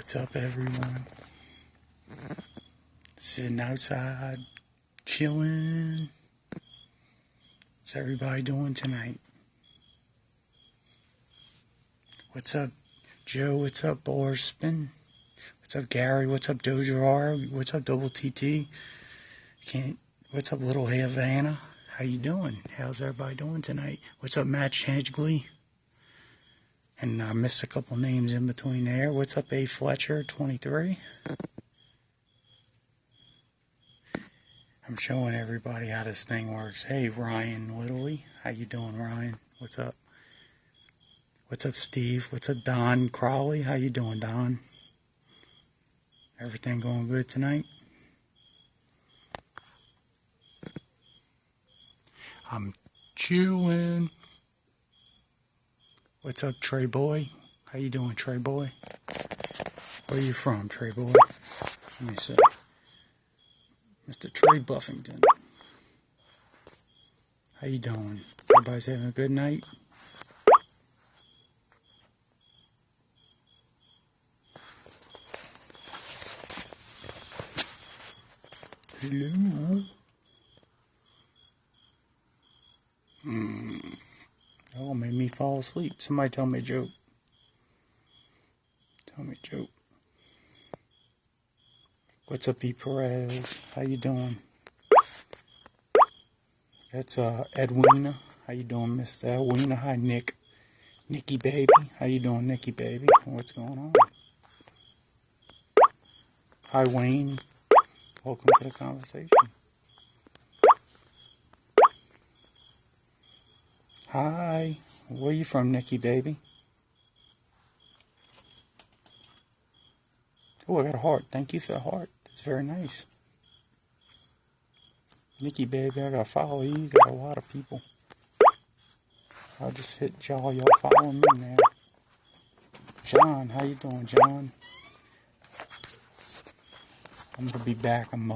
What's up, everyone? Sitting outside, chilling. What's everybody doing tonight? What's up, Joe? What's up, Borspin? What's up, Gary? What's up, Doja R? What's up, Double TT? What's up, Little Havana? How you doing? How's everybody doing tonight? What's up, Matt Hedgley? And I missed a couple names in between there. What's up, A. Fletcher, 23? I'm showing everybody how this thing works. Hey, Ryan Littley. How you doing, Ryan? What's up? What's up, Steve? What's up, Don Crowley? How you doing, Don? Everything going good tonight? I'm chewing. What's up, Trey Boy? How you doing, Trey Boy? Where you from, Trey Boy? Let me see. Mr. Trey Buffington. How you doing? Everybody's having a good night? Hello? Oh, made me fall asleep. Somebody tell me a joke. Tell me a joke. What's up, E. Perez? How you doing? That's Edwina. How you doing, Mr. Edwina? Hi, Nick. Nikki baby. How you doing, Nikki baby? What's going on? Hi, Wayne. Welcome to the conversation. Hi. Where you from, Nikki baby? Oh, I got a heart. Thank you for the heart. That's very nice. Nikki baby, I gotta follow you. You got a lot of people. I'll just hit y'all following me now. John, how you doing, John? I'm gonna be back. I'm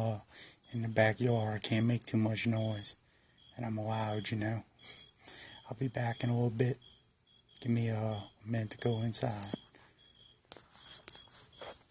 in the backyard. I can't make too much noise, and I'm loud, you know. I'll be back in a little bit. Give me a minute to go inside.